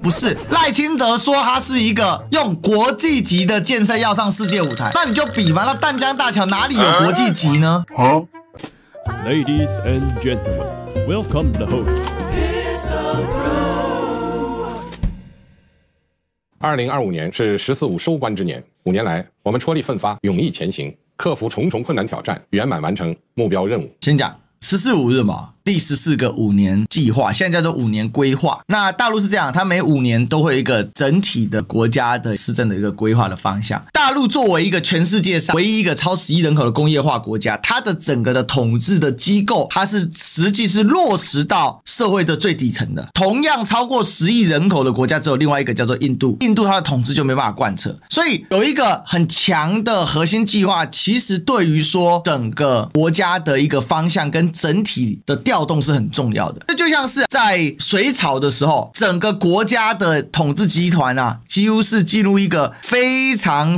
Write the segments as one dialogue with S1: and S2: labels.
S1: 不是，賴清德說他是一個用國際級的建設要上世界舞台，那你就比嘛，那淡江大橋哪裡有國際級呢
S2: ？Ladies and gentlemen, welcome the host.
S3: 2025年是“十四五”收官之年，5年來，我們踔厲奮發，勇毅前行，克服重重困難挑戰，圓滿完成目標任務。
S1: 先講14.5日嘛，第14個5年計劃，現在叫做5年規劃。那大陸是這樣，它每5年都會有一個整體的國家的施政的一個規劃的方向。大陸作為一個全世界上唯一一個超10億人口的工業化國家，它的整個的統治的機構，它是實際是落實到社會的最底層的。同樣超過10億人口的國家，只有另外一個叫做印度，印度它的統治就沒辦法貫徹，所以有一個很強的核心計劃，其實對於說整個國家的一個方向跟整體的調動是很重要的。這就像是在隋朝的時候，整個國家的統治集團啊，幾乎是進入一個非常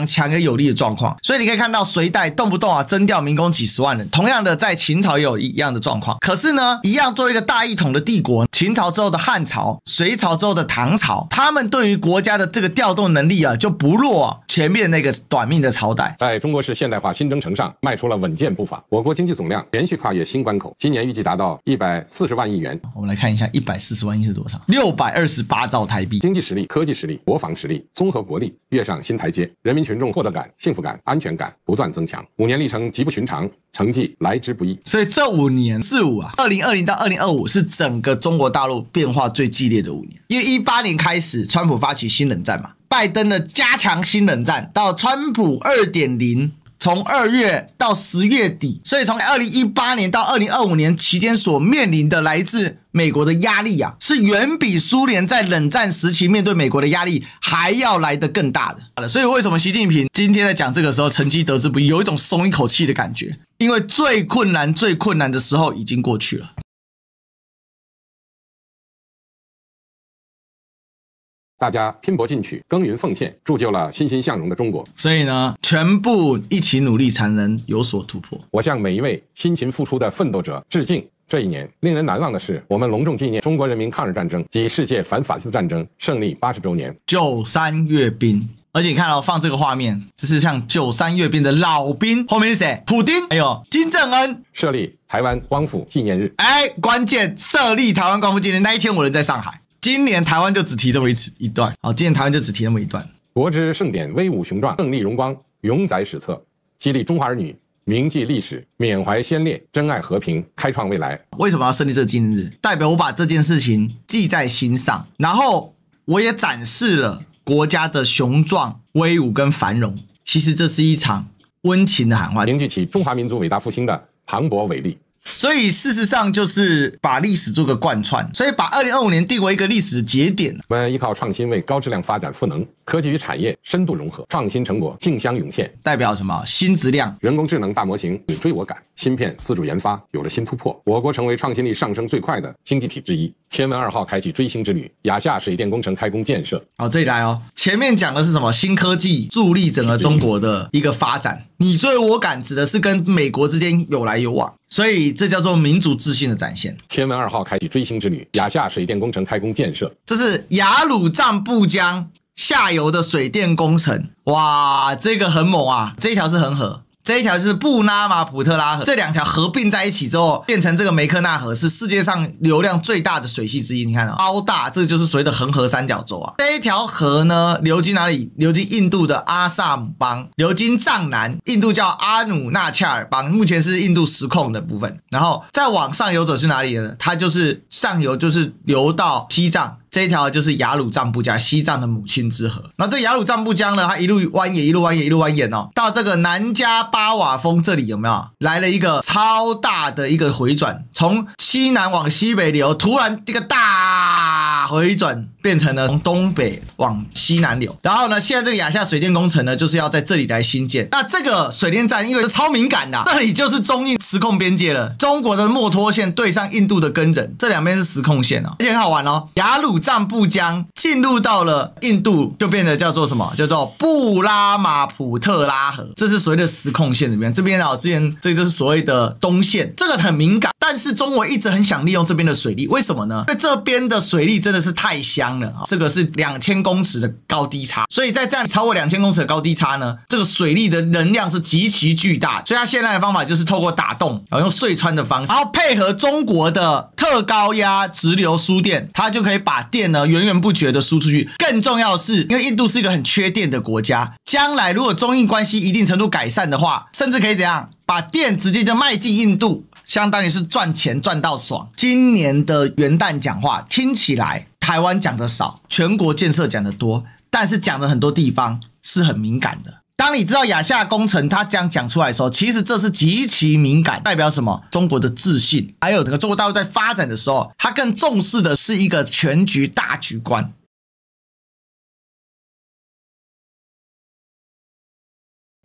S1: 強而有力的狀況。所以你可以看到隋代動不動啊征調民工幾十萬人，同樣的在秦朝也有一樣的狀況。可是呢，一樣作為一個大一統的帝國，秦朝之後的漢朝，隋朝之後的唐朝，他們對於國家的這個調動能力啊，就不弱前面那個短命的朝代。
S3: 在中國式現代化新征程上邁出了穩健步伐，我國經濟總量連續跨越新關口，今年預計達到140萬億元。
S1: 我們來看一下140萬億是多少？628兆台幣。
S3: 經濟實力、科技實力、國防實力、綜合國力躍上新台階，人民群眾獲得感、幸福感、安全感不斷增強。5年歷程極不尋常，成績來之不易。
S1: 所以這5年45啊，2020到2025是整個中國大陸變化最激烈的5年。因為18年開始，川普發起新冷戰嘛，拜登的加強新冷戰到川普2.0。從2月到10月底，所以從2018年到2025年期間所面臨的來自美國的壓力啊，是遠比蘇聯在冷戰時期面對美國的壓力還要來得更大的。所以為什麼習近平今天在講這個時候成績得之不易，有一種鬆一口氣的感覺？因為最困難的時候已經過去了。
S3: 大家拼搏進取，耕耘奉獻，鑄就了欣欣向榮的中國。
S1: 所以呢，全部一起努力才能有所突破。
S3: 我向每一位辛勤付出的奮鬥者致敬。這一年令人難忘的是，我們隆重紀念中國人民抗日戰爭及世界反法西斯戰爭勝利80周年。
S1: 93閱兵，而且你看到放這個畫面，這是像93閱兵的老兵，後面是誰？普丁，還有金正恩。
S3: 設立台灣光復紀念日。
S1: 關鍵設立台灣光復紀念那一天，我人在上海。今年台灣就只提這麼一段，好，今年台灣就只提那麼一段。
S3: 國之盛典，威武雄壯，勝利榮光，永載史冊，激勵中華兒女銘記歷史，緬懷先烈，珍愛和平，開創未來。為什麼要設立這個紀念日？代表我把這件事情記在心上，然後我也展示了國家的雄壯、威武跟繁榮。其實這是一場溫情的喊話，凝聚起中華民族偉大復興的磅礴偉力。所以事實上就是把歷史做個貫穿，所以把2025年定為一個歷史的節點。我們依靠創新為高質量發展賦能，科技與產業深度融合，創新成果競相湧現。代表什麼？新質量，人工智能大模型你追我趕，芯片自主研發有了新突破，我國成為創新力上升最快的經濟體之一。天文2號開啟追星之旅，亞夏水電工程開工建設。好，這裡來哦，前面講的是什麼？新科技助力整個中國的一個發展，你追我趕指的是跟美國之間有來有往。所以這叫做民族自信的展現。天文2號開啟追星之旅，亞夏水電工程開工建設。這是雅魯藏布江下游的水電工程，哇，這個很猛啊！這一條是恆河，這一條就是布拉馬普特拉河，這兩條合併在一起之後，變成這個梅克納河，是世界上流量最大的水系之一。你看啊，超大，這就是所謂的恆河三角洲啊。這一條河呢，流經哪裡？流經印度的阿薩姆邦，流經藏南，印度叫阿努納恰爾邦，目前是印度实控的部分。然後再往上游走是哪裡呢？它就是上游，就是流到西藏。這一條就是雅魯藏布江，西藏的母親之河。那這雅魯藏布江呢，它一路蜿蜒，一路蜿蜒，一路蜿蜒哦，到這個南迦巴瓦峰這裡有沒有來了一個超大的一個回轉？從西南往西北流，突然這個大回轉變成了從東北往西南流。然後呢，現在這個亞夏水電工程呢，就是要在這裡來興建。那這個水電站因為是超敏感的，那裡就是中印實控邊界了。中國的墨脫線對上印度的根仁，這兩邊是實控線哦，而且很好玩哦，雅魯藏布江進入到了印度，就變得叫做什麼？叫做布拉馬普特拉河，這是所謂的實控線裡面。這邊啊，之前這個就是所謂的東線，這個很敏感。但是中國一直很想利用這邊的水利，為什麼呢？因為這邊的水利真的
S1: 的是太香了，這個是2000公尺的高低差，所以在這樣超過2000公尺的高低差呢，這個水力的能量是極其巨大，所以它現在的方法就是透過打洞，然後用隧穿的方式，然後配合中國的特高壓直流輸電，它就可以把電呢源源不絕的輸出去。更重要的是，因為印度是一個很缺電的國家，將來如果中印關係一定程度改善的話，甚至可以怎樣把電直接就賣進印度，相當於是賺錢賺到爽。今年的元旦講話聽起來台灣講的少，全國建設講的多，但是講的很多地方是很敏感的。當你知道亞夏工程他這樣講出來的時候，其實這是極其敏感，代表什麼？中國的自信，還有整個中國大陸在發展的時候，他更重視的是一個全局大局觀。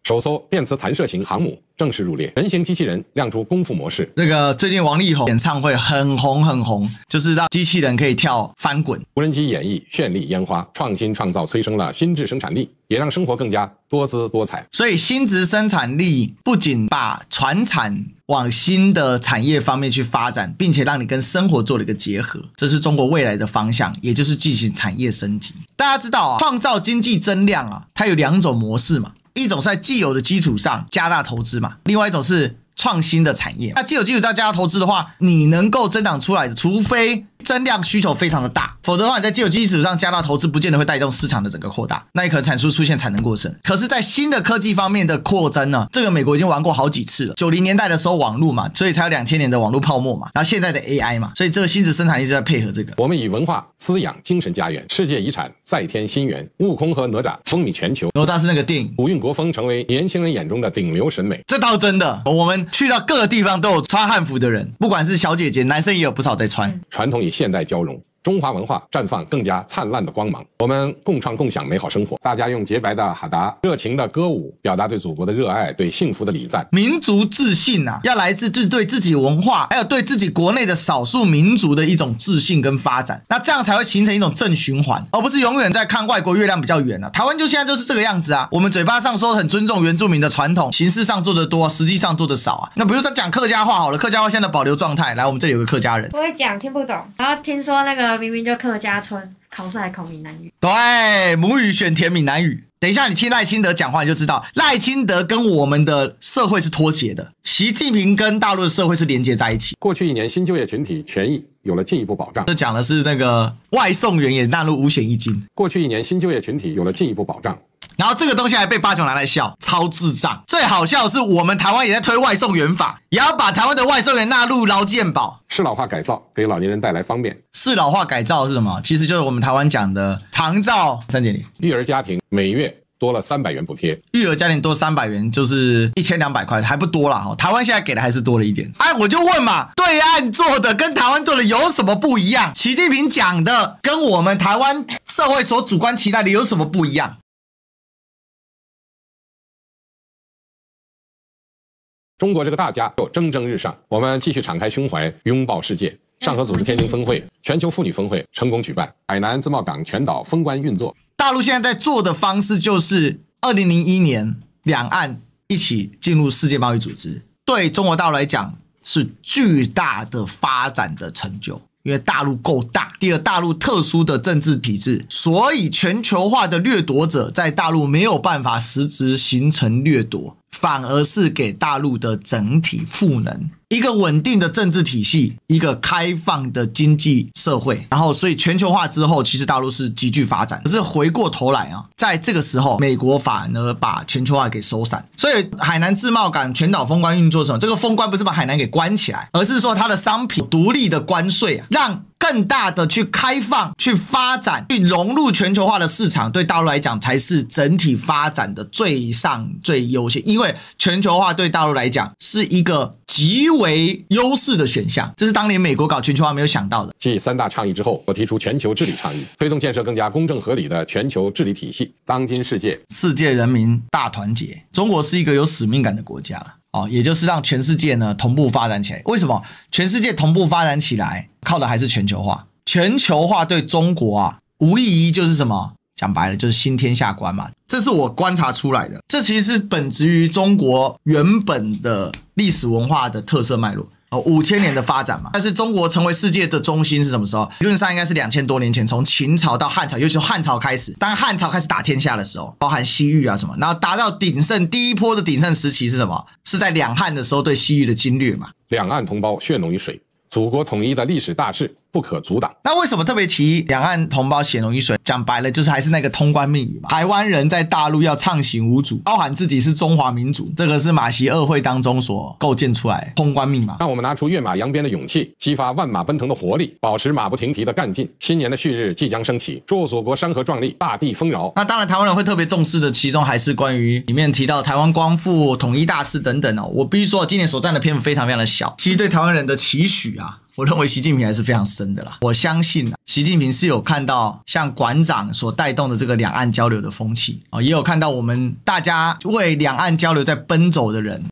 S3: 首艘電磁彈射型航母正式入列，人形機器人亮出功夫模式。
S1: 這個最近王力宏演唱會很紅，就是讓機器人可以跳翻滾。
S3: 無人機演繹絢麗煙花，創新創造催生了新質生產力，也讓生活更加多姿多彩。
S1: 所以新質生產力不僅把傳產往新的產業方面去發展，並且讓你跟生活做了一個結合，這是中國未來的方向，也就是進行產業升級。大家知道啊，創造經濟增量啊，它有2種模式嘛。一種是在既有的基礎上加大投資嘛，另外一種是創新的產業。那既有基礎上加大投資的話，你能夠增長出來的，除非增量需求非常的大，否则的話你在既有基礎上加大投資，不見得會帶動市場的整個擴大，那也可能出現產能過剩。可是，在新的科技方面的擴增呢，這個美國已經玩過好幾次了。90年代的時候網絡嘛，所以才有2000年的網絡泡沫嘛，然後現在的 AI 嘛，所以這個新質生產力就在配合這個。
S3: 我們以文化滋養精神家園，世界遺產在天心園，悟空和哪吒風靡全球。
S1: 哪吒是那個電影，
S3: 古韻國風成為年輕人眼中的頂流審美。
S1: 這倒真的，我們去到各個地方都有穿漢服的人，不管是小姐姐，男生也有不少在穿。
S3: 傳統與現代交融，中華文化綻放更加燦爛的光芒。我們共創共享美好生活，大家用潔白的哈達、熱情的歌舞，表達對祖國的熱愛，對幸福的禮讚。
S1: 民族自信啊，要來自就是對自己文化，還有對自己國內的少數民族的一種自信跟發展。那這樣才會形成一種正循環，而不是永遠在看外國月亮比較圓啊。台灣就現在就是這個樣子啊。我們嘴巴上說很尊重原住民的傳統，形式上做的多，實際上做的少啊。那比如說講客家話好了，客家話現在的保留狀態，來，我們這裡有個客家人，
S4: 不會講，聽不懂。然後聽說那個明明就客家村考試還考閩南語，
S1: 對，母語選填閩南語。等一下，你聽賴清德講話，你就知道賴清德跟我們的社會是脫節的，習近平跟大陸的社會是連接在一起。
S3: 過去1年，新就業群體權益有了進一步保障。
S1: 這講的是那個外送員也納入5險1金。
S3: 過去1年，新就業群體有了進一步保障。
S1: 然後這個東西還被八九拿來笑，超智障。最好笑的是，我們台灣也在推外送員法，也要把台灣的外送員納入勞健保。
S3: 適老化改造給老年人帶來方便。
S1: 適老化改造是什麼？其實就是我們台灣講的長照3.0。
S3: 育兒家庭每月多了300元補貼，
S1: 育兒家庭多300元就是1200塊，還不多啦。台灣現在給的還是多了一點。哎，我就問嘛，對岸做的跟台灣做的有什麼不一樣？習近平講的跟我們台灣社會所主觀期待的有什麼不一樣？
S3: 中國這個大家又蒸蒸日上，我們繼續敞開胸懷，擁抱世界。上合組織天津峰會、全球婦女峰會成功舉辦，海南自貿港全島封關運作。
S1: 大陸現在在做的方式就是2001年兩岸一起進入世界貿易組織，對中國大陸來講是巨大的發展的成就。因為大陸夠大，第二，大陸特殊的政治體制，所以全球化的掠奪者在大陸沒有辦法實質形成掠奪，反而是給大陸的整體賦能。一個穩定的政治體系，一個開放的經濟社會，然後所以全球化之後，其實大陸是急劇發展。可是回過頭來啊，在這個時候，美國反而把全球化給收散。所以海南自貿港全島封關運作什麼？這個封關不是把海南給關起來，而是說它的商品獨立的關稅啊，讓更大的去開放、去發展、去融入全球化的市場，對大陸來講才是整體發展的最上最優先。因為全球化對大陸來講是一個極為優勢的選項，這是當年美國搞全球化沒有想到的。
S3: 繼3大倡議之後，我提出全球治理倡議，推動建設更加公正合理的全球治理體系。當今世界
S1: 人民大團結，中國是一個有使命感的國家了。也就是讓全世界呢同步發展起來。為什麼全世界同步發展起來？靠的還是全球化。全球化對中國啊，無異於就是什麼？講白了就是新天下觀嘛。這是我觀察出來的。這其實是本質於中國原本的歷史文化的特色脈絡。5000年的發展嘛。但是中國成為世界的中心是什麼時候？理論上應該是2000多年前，從秦朝到漢朝，尤其是漢朝開始。當漢朝開始打天下的時候，包含西域啊什麼，然後達到鼎盛，第一波的鼎盛時期是什麼？是在兩漢的時候對西域的侵略嘛。
S3: 两岸同胞血濃於水，祖國統一的歷史大勢不可阻擋。
S1: 那為什麼特別提兩岸同胞血濃於水？講白了就是還是那個通關密語嘛。台灣人在大陸要暢行無阻，包含自己是中華民族，這個是馬習2會當中所構建出來的通關密碼。
S3: 讓我們拿出躍馬揚鞭的勇氣，激發萬馬奔騰的活力，保持馬不停蹄的幹勁。新年的旭日即將升起，祝祖國山河壯麗，大地豐饒。那
S1: 當然，台灣人會特別重視的，其中還是關於裡面提到台灣光復、統一大事等等哦。我必須說，今年所佔的篇幅非常非常的小，其實對台灣人的期許啊，我認為習近平還是非常深的啦。我相信啊，習近平是有看到像館長所帶動的這個兩岸交流的風氣啊，也有看到我們大家為兩岸交流在奔走的人。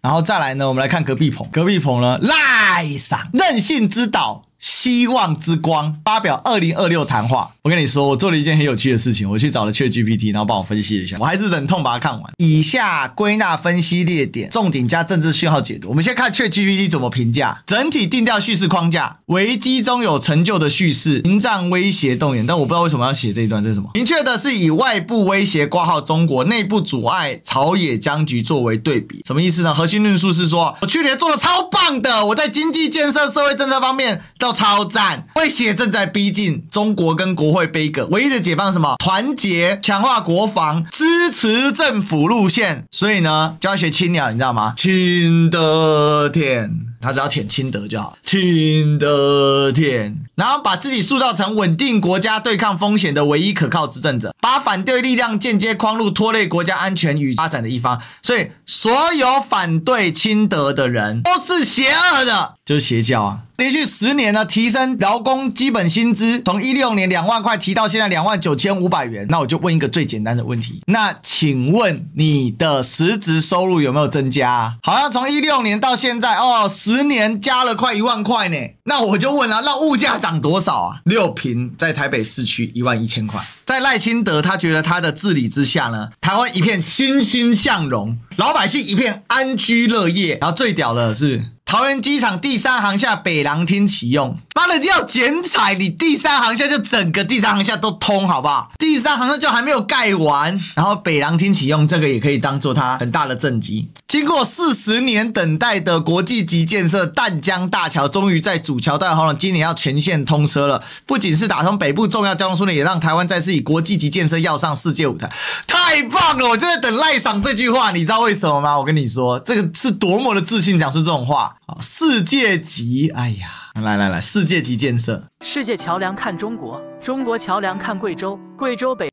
S1: 然後再來呢，我們來看隔壁棚。隔壁棚呢，賴桑韌性之島，希望之光發表2026談話。我跟你說，我做了一件很有趣的事情，我去找了 ChatGPT，然後幫我分析一下，我還是忍痛把它看完。以下歸納分析列點，重點加政治訊號解讀。我們先看 ChatGPT 怎麼評價整體定調敘事框架：危機中有成就的敘事，迎戰威脅動員。但我不知道為什麼要寫這一段，這是什麼？明確的是以外部威脅掛號中國，內部阻礙朝野僵局作為對比。什麼意思呢？核心論述是說，我去年做的超棒的，我在經濟建設、社會政策方面都超讚。威脅正在逼近，中國跟國會杯葛，唯一的解放是什麼？團結，強化國防，支持政府路線。所以呢，就要學青鳥，你知道嗎？清德舔，他只要舔清德就好。清德舔，然後把自己塑造成穩定國家、對抗風險的唯一可靠執政者，把反對力量間接框入拖累國家安全與發展的一方。所以，所有反對清德的人都是邪惡的，就是邪教啊。連續10年呢，提升勞工基本薪資，從16年2萬塊提到現在29500元。那我就問一個最簡單的問題，那請問你的實質收入有沒有增加啊？好像從16年到現在10年加了快1萬塊呢。那我就問了，那物價漲多少啊？6坪在台北市區11000塊。在賴清德他覺得他的治理之下呢，台灣一片欣欣向榮，老百姓一片安居樂業。然後最屌的是，桃園機場第3航廈北廊廳啟用，媽的要剪彩，你第3航廈就整個第3航廈都通好不好？第3航廈就還沒有蓋完，然後北廊廳啟用，這個也可以當做它很大的政績。經過40年等待的國際級建設淡江大橋，終於在主橋到紅龍今年要全線通車了。不僅是打通北部重要交通樞紐，也讓台灣再次以國際級建設躍上世界舞台，太棒了！我就在等賴桑這句話，你知道為什麼嗎？我跟你說，這個是多麼的自信講出這種話。世界級，哎呀，來，世界級建設，
S5: 世界橋樑看中國，中國橋樑看貴州，貴州北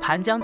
S5: 盤江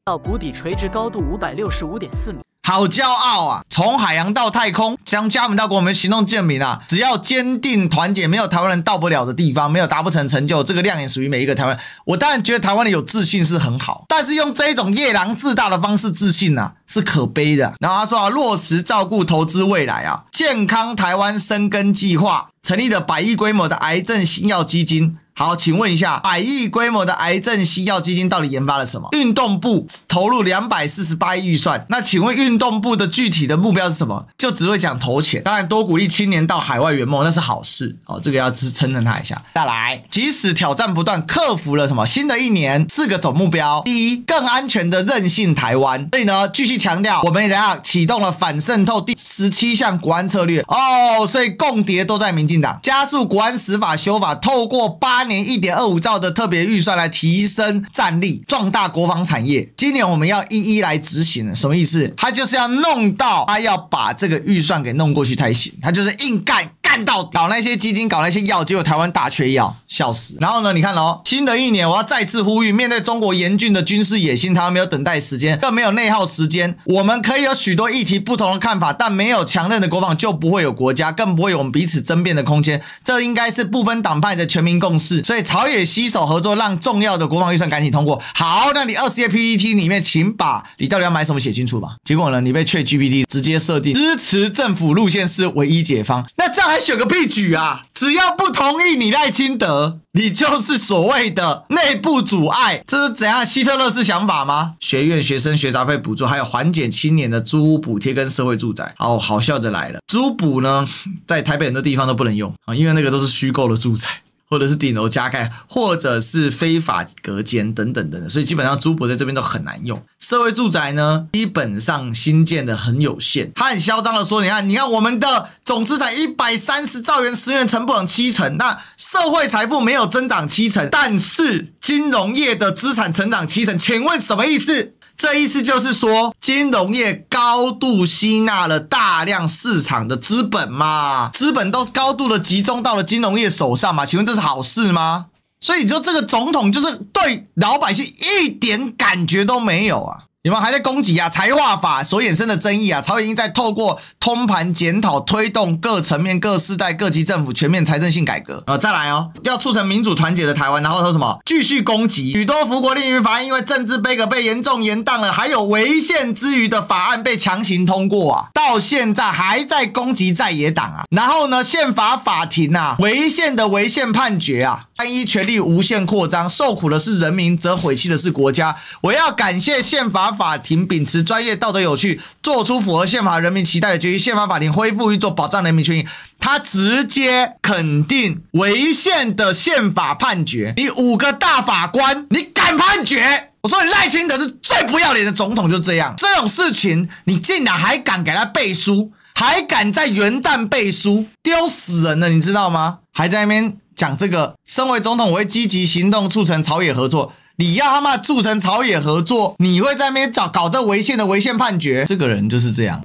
S5: 到谷底垂直高度565.4米。
S1: 好驕傲啊！從海洋到太空，將家門到國，我們行動證明啊！只要堅定團結，沒有台灣人到不了的地方，沒有達不成成就。這個亮眼屬於每一個台灣人。我當然覺得台灣人有自信是很好，但是用這一種夜郎自大的方式自信啊，是可悲的。然後他說啊，落實照顧投資未來啊，健康台灣生根計劃成立了100億規模的癌症新藥基金。好，請問一下，100億規模的癌症新藥基金到底研發了什麼？運動部投入248億預算，那請問運動部的具體的目標是什麼？就只會講投錢，當然多鼓勵青年到海外圓夢，那是好事哦，這個要稱讚他一下。再來，即使挑戰不斷，克服了什麼？新的一年4個總目標：第一，更安全的韌性台灣。所以呢，繼續強調，我們怎樣啟動了反滲透第17項國安策略哦，所以共諜都在民進黨，加速國安司法修法，透過8年1.25兆的特別預算來提升戰力，壯大國防產業。今年我們要一一來執行了，什麼意思？他就是要弄到，他要把這個預算給弄過去才行，他就是硬幹。幹到搞那些基金，搞那些藥，結果台灣大缺藥，笑死。然後呢，你看咯，新的一年我要再次呼籲，面對中國嚴峻的軍事野心，台灣沒有等待時間，更沒有內耗時間。我們可以有許多議題不同的看法，但沒有強韌的國防就不會有國家，更不會有我們彼此爭辯的空間。這應該是不分黨派的全民共識。所以朝野攜手合作，讓重要的國防預算趕緊通過。好，那你20頁 PPT 裡面，請把你到底要買什麼寫清楚吧。結果呢，你被 ChatGPT 直接設定支持政府路線是唯一解方，那這樣還選個屁舉啊！只要不同意你賴清德，你就是所謂的內部阻礙，這是怎樣希特勒式想法嗎？學院學生學雜費補助，還有緩減青年的租屋補貼跟社會住宅。好笑的來了，租補呢，在台北很多地方都不能用啊，因為那個都是虛構的住宅。或者是頂樓加蓋，或者是非法隔間等等等等，所以基本上租補在這邊都很難用。社會住宅呢，基本上新建的很有限。他很囂張的說：“你看，我們的總資產130兆元，10年成長7成，那社會財富沒有增長7成，但是金融業的資產成長7成，請問什麼意思？”這意思就是說，金融業高度吸納了大量市場的資本嘛，資本都高度的集中到了金融業手上嘛，請問這是好事嗎？所以你說這個總統就是對老百姓一點感覺都沒有啊。你們還在攻擊啊？財劃法所衍生的爭議啊，朝野應在透過通盤檢討，推動各層面、各世代、各級政府全面財政性改革。再來哦，要促成民主團結的台灣。然後說什麼？繼續攻擊許多福國利民法案，因為政治杯葛被嚴重延宕了，還有違憲之餘的法案被強行通過啊，到現在還在攻擊在野黨啊。然後呢，憲法法庭啊，違憲的違憲判決啊，單一權力無限擴張，受苦的是人民，則毀棄的是國家。我要感謝憲法法庭秉持專業、道德有序，做出符合憲法人民期待的決議。憲法法庭恢復運作，保障人民權益。他直接肯定違憲的憲法判決。你5個大法官，你敢判決？我說你賴清德是最不要臉的總統，就這樣。這種事情你竟然還敢給他背書，還敢在元旦背書，丟死人了，你知道嗎？還在那邊講這個，身為總統，我會積極行動，促成朝野合作。你要他媽促成朝野合作，你會在那邊搞這違憲的違憲判決？這個人就是這樣。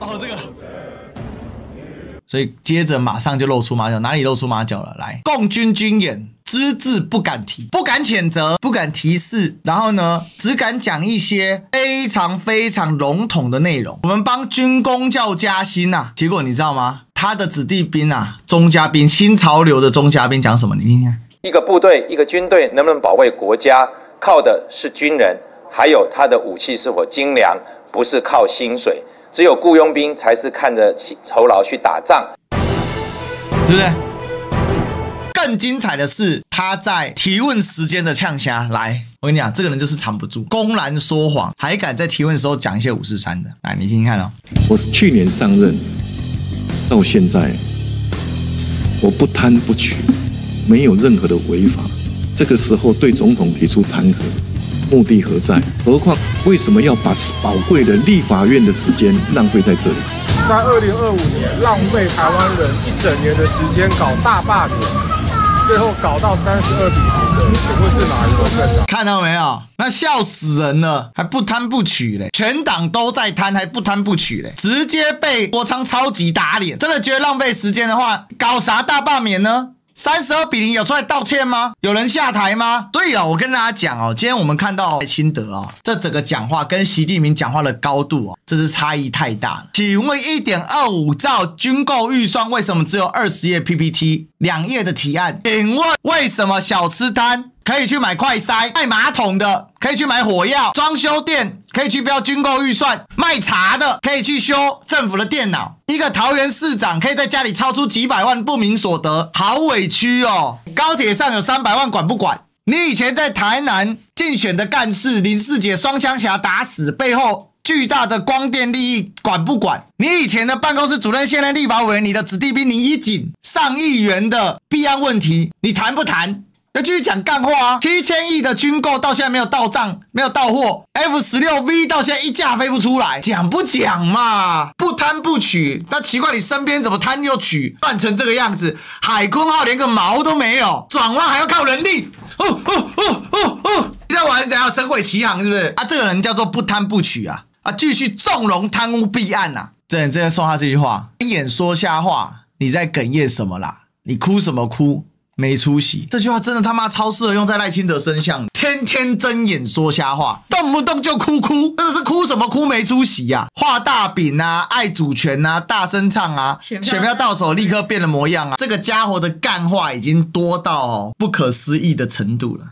S1: 這個，所以接着馬上就露出馬腳，哪裡露出馬腳了？來，共軍軍演，只字不敢提，不敢譴責，不敢提示，然後呢，只敢講一些非常非常籠統的內容。我們幫軍公教加薪啊，結果你知道嗎？他的子弟兵啊，鍾嘉賓，新潮流的鍾嘉賓講什麼？你聽聽。
S6: 一個部隊，一個軍隊能不能保衛國家，靠的是軍人，還有他的武器是否精良，不是靠薪水。只有僱傭兵才是看着酬勞去打仗，
S1: 是不是？更精彩的是，他在提問時間的嗆聲。來，我跟你講，這個人就是藏不住，公然說謊，還敢在提問的時候講一些543的。來，你聽聽看哦。
S7: 我是去年上任到現在，我不貪不取。沒有任何的違法，這個時候對總統提出彈劾，目的何在？何況為什麼要把寶貴的立法院的時間浪費在這裡？
S8: 在2025年浪費台灣人1整年的時間搞大罷免，最後搞到32比0的，請問是哪一個政黨？
S1: 看到沒有？那笑死人了，還不貪不取嘞！全黨都在貪，還不貪不取嘞，直接被國昌超級打臉。真的覺得浪費時間的話，搞啥大罷免呢？32比0有出來道歉嗎？有人下台嗎？所以我跟大家講今天我們看到賴清德這整個講話跟習近平講話的高度這是差異太大了。請問1.25兆軍購預算為什麼只有20頁 PPT 2頁的提案？請問為什麼小吃攤可以去買快篩，賣馬桶的可以去買火藥，裝修店可以去標軍購預算，賣茶的可以去修政府的電腦，一個桃園市長可以在家裡超出幾百萬不明所得，好委屈哦。高鐵上有300萬管不管？你以前在台南競選的幹事林世杰雙槍俠打死，背後巨大的光電利益管不管？你以前的辦公室主任，現任立法委員，你的子弟兵林怡景上億元的弊案問題，你談不談？要繼續講幹話啊！7000億的軍購到現在沒有到賬，沒有到貨。F16V 到現在一架飛不出來，講不講嘛？不貪不取，但奇怪，你身邊怎麼貪又取，亂成這個樣子？海鯤號連個毛都沒有，轉彎還要靠人力。你在玩怎樣神鬼奇航是不是？啊，這個人叫做不貪不取啊！繼續縱容貪污弊案啊！這在說他這句話，演說瞎話，你在哽咽什麼啦？你哭什麼哭？沒出息，這句話真的他媽超適合用在賴清德身上，天天睜眼說瞎話，動不動就哭，真的是哭什麼哭？沒出息啊！畫大餅啊，愛主權啊，大聲唱啊，選票到手立刻變了模樣啊！這個家伙的幹話已經多到不可思議的程度了。